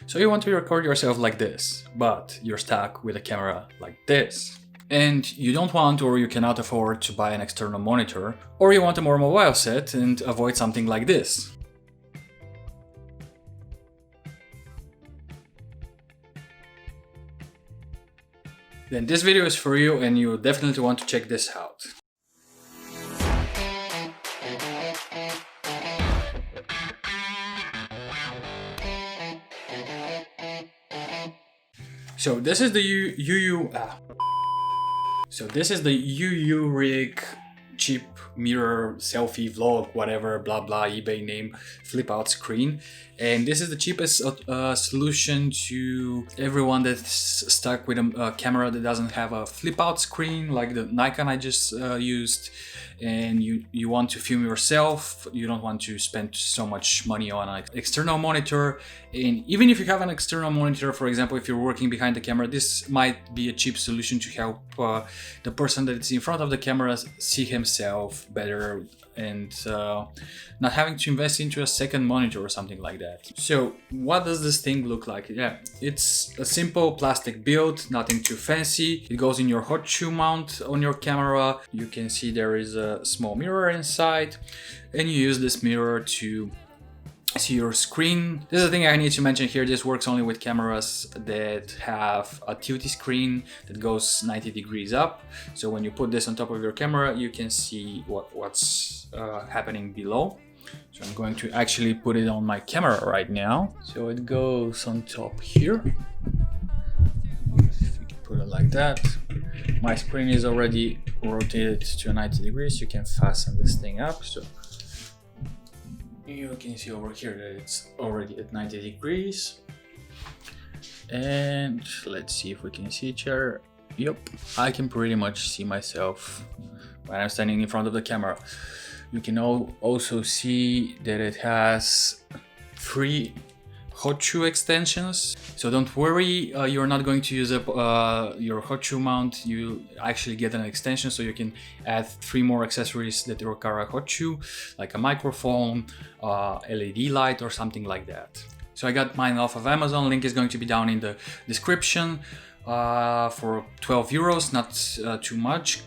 So you want to record yourself like this, but you're stuck with a camera like this. And you don't want or you cannot afford to buy an external monitor, or you want a more mobile set and avoid something like this. Then this video is for you and you definitely want to check this out. So this is the UURIG cheap mirror selfie vlog whatever blah blah eBay name flip out screen, and this is the cheapest solution to everyone that's stuck with a camera that doesn't have a flip out screen like the Nikon I just used, and you want to film yourself. You don't want to spend so much money on an external monitor. And even if you have an external monitor, for example, if you're working behind the camera, this might be a cheap solution to help the person that's in front of the camera see himself better, and not having to invest into a second monitor or something like that. So what does this thing look like? Yeah, it's a simple plastic build, nothing too fancy. It goes in your hot shoe mount on your camera. You can see there is a small mirror inside, and you use this mirror to see your screen. This is the thing I need to mention here. This works only with cameras that have a tilty screen that goes 90 degrees up. So when you put this on top of your camera, you can see what's happening below. So I'm going to actually put it on my camera right now. So it goes on top here. If you can put it like that. My screen is already rotated to 90 degrees. You can fasten this thing up. So you can see over here that it's already at 90 degrees. And let's see if we can see each other. Yep, I can pretty much see myself when I'm standing in front of the camera. You can also see that it has 3 hot shoe extensions. So don't worry, you're not going to use up your hot shoe mount. You actually get an extension, so you can add 3 more accessories that require a hot shoe, like a microphone, LED light or something like that. So I got mine off of Amazon. Link is going to be down in the description. For 12 euros, not too much,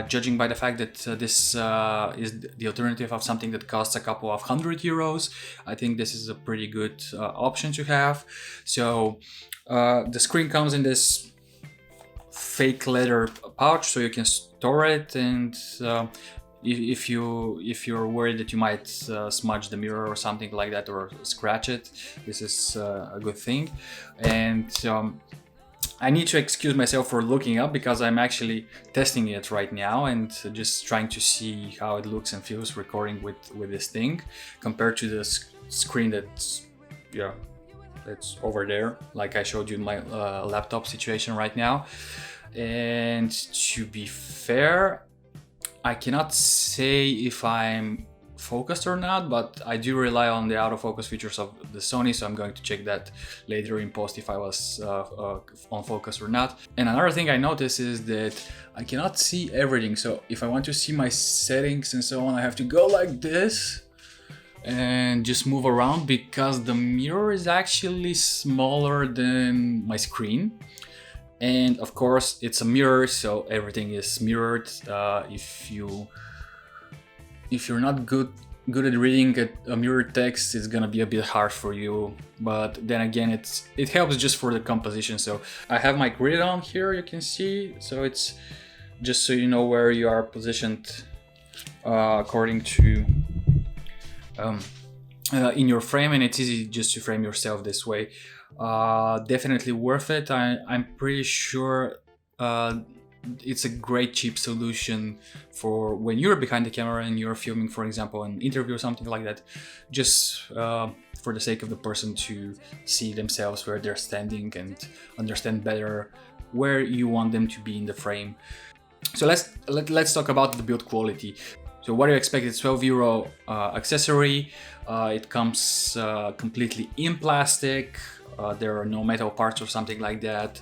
judging by the fact that this is the alternative of something that costs a couple of €100. I think this is a pretty good option to have. So the screen comes in this fake leather pouch, so you can store it, and if you're worried that you might smudge the mirror or something like that, or scratch it, this is a good thing. And I need to excuse myself for looking up because I'm actually testing it right now and just trying to see how it looks and feels recording with this thing compared to the screen that's over there, like I showed you in my laptop situation right now. And to be fair, I cannot say if I'm focused or not, but I do rely on the autofocus features of the Sony, so I'm going to check that later in post if I was on focus or not. And another thing I noticed is that I cannot see everything, so if I want to see my settings and so on, I have to go like this and just move around because the mirror is actually smaller than my screen. And of course it's a mirror, so everything is mirrored. If you're not good at reading a mirrored text, it's gonna be a bit hard for you. But then again, it helps just for the composition. So I have my grid on here, you can see. So it's just so you know where you are positioned according to in your frame, and it's easy just to frame yourself this way. Definitely worth it. I'm pretty sure it's a great cheap solution for when you're behind the camera and you're filming, for example, an interview or something like that, just for the sake of the person to see themselves where they're standing and understand better where you want them to be in the frame. So let's talk about the build quality. So what do you expect? It's €12 accessory. It comes completely in plastic. There are no metal parts or something like that.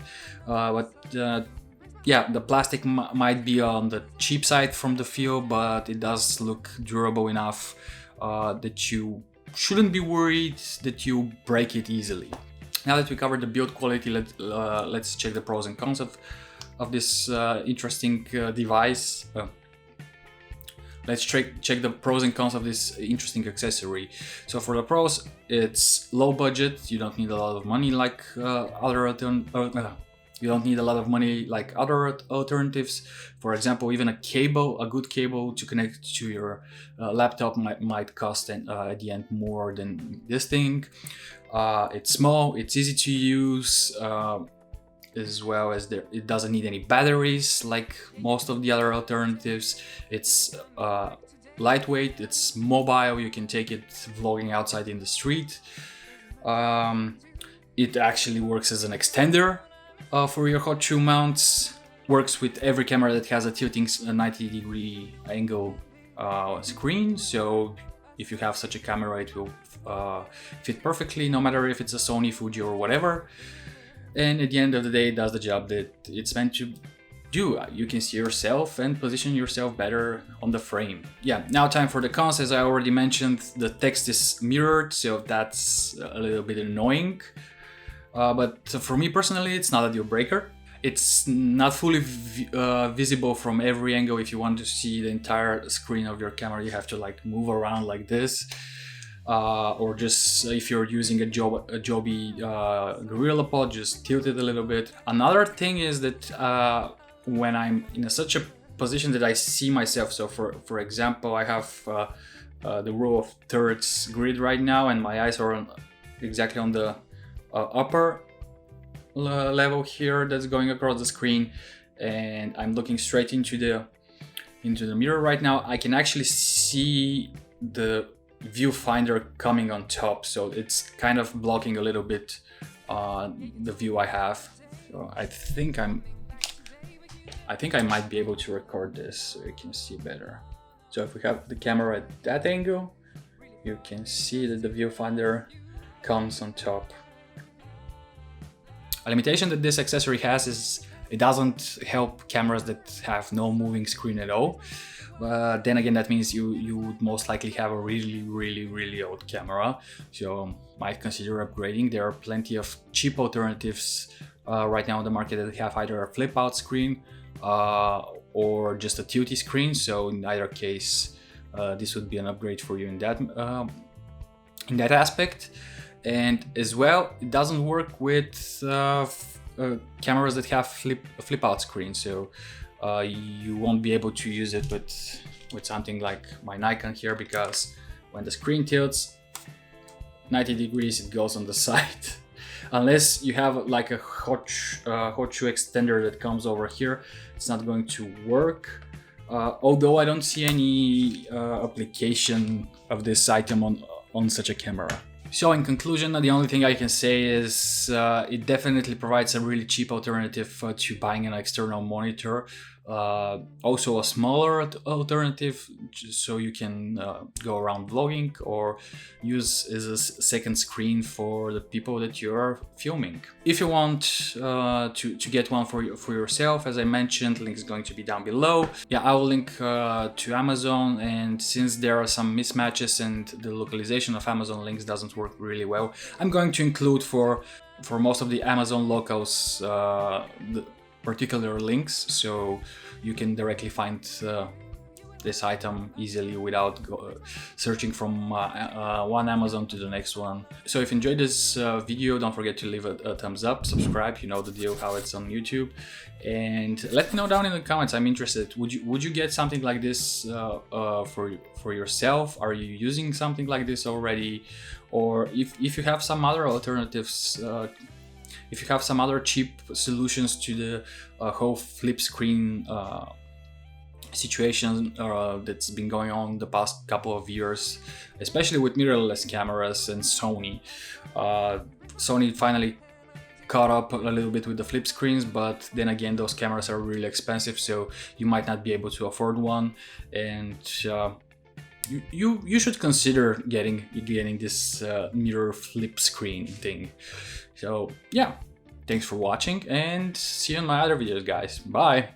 Yeah, the plastic might be on the cheap side from the feel, but it does look durable enough that you shouldn't be worried that you break it easily. Now that we covered the build quality, let's check the pros and cons of this interesting device. Let's check the pros and cons of this interesting accessory. So for the pros, it's low budget. You don't need a lot of money like you don't need a lot of money like other alternatives. For example, even a good cable to connect to your laptop might cost at the end more than this thing. It's small, it's easy to use, as well as it doesn't need any batteries like most of the other alternatives. It's lightweight, it's mobile, you can take it vlogging outside in the street. It actually works as an extender for your hot shoe mounts. Works with every camera that has a tilting 90-degree angle screen, so if you have such a camera it will fit perfectly, no matter if it's a Sony, Fuji or whatever. And at the end of the day, it does the job that it's meant to do. You can see yourself and position yourself better on the frame. Yeah, now time for the cons. As I already mentioned, the text is mirrored, so that's a little bit annoying. But for me personally, it's not a deal breaker. It's not fully visible from every angle. If you want to see the entire screen of your camera, you have to like move around like this. Or just if you're using a Joby Gorilla Pod, just tilt it a little bit. Another thing is that when I'm in such a position that I see myself, so for example, I have the row of thirds grid right now, and my eyes are exactly on the upper level here that's going across the screen, and I'm looking straight into the mirror right now. I can actually see the viewfinder coming on top, so it's kind of blocking a little bit the view I have. So I think I might be able to record this so you can see better. So if we have the camera at that angle, you can see that the viewfinder comes on top. A limitation that this accessory has is it doesn't help cameras that have no moving screen at all. Then again, that means you would most likely have a really old camera, so might consider upgrading. There are plenty of cheap alternatives right now on the market that have either a flip out screen or just a tilty screen, so in either case this would be an upgrade for you in that aspect. And as well, it doesn't work with cameras that have flip out screen, so you won't be able to use it with something like my Nikon here, because when the screen tilts 90 degrees, it goes on the side. Unless you have like a hot shoe extender that comes over here, it's not going to work. Although I don't see any application of this item on such a camera. So in conclusion, the only thing I can say is it definitely provides a really cheap alternative to buying an external monitor. Also a smaller alternative, so you can go around vlogging or use as a second screen for the people that you're filming. If you want to get one for yourself, as I mentioned, link is going to be down below. Yeah, I will link to Amazon, and since there are some mismatches and the localization of Amazon links doesn't work really well, I'm going to include for most of the Amazon locals the particular links, so you can directly find this item easily without searching from one Amazon to the next one. So if you enjoyed this video, don't forget to leave a thumbs up, subscribe, you know the deal, how it's on YouTube, and let me know down in the comments. I'm interested. Would you get something like this for yourself? Are you using something like this already? Or if you have some other alternatives, if you have some other cheap solutions to the whole flip screen situation that's been going on the past couple of years, especially with mirrorless cameras and Sony. Sony finally caught up a little bit with the flip screens, but then again, those cameras are really expensive, so you might not be able to afford one, and you should consider getting this mirror flip screen thing. So yeah, thanks for watching, and see you in my other videos, guys. Bye!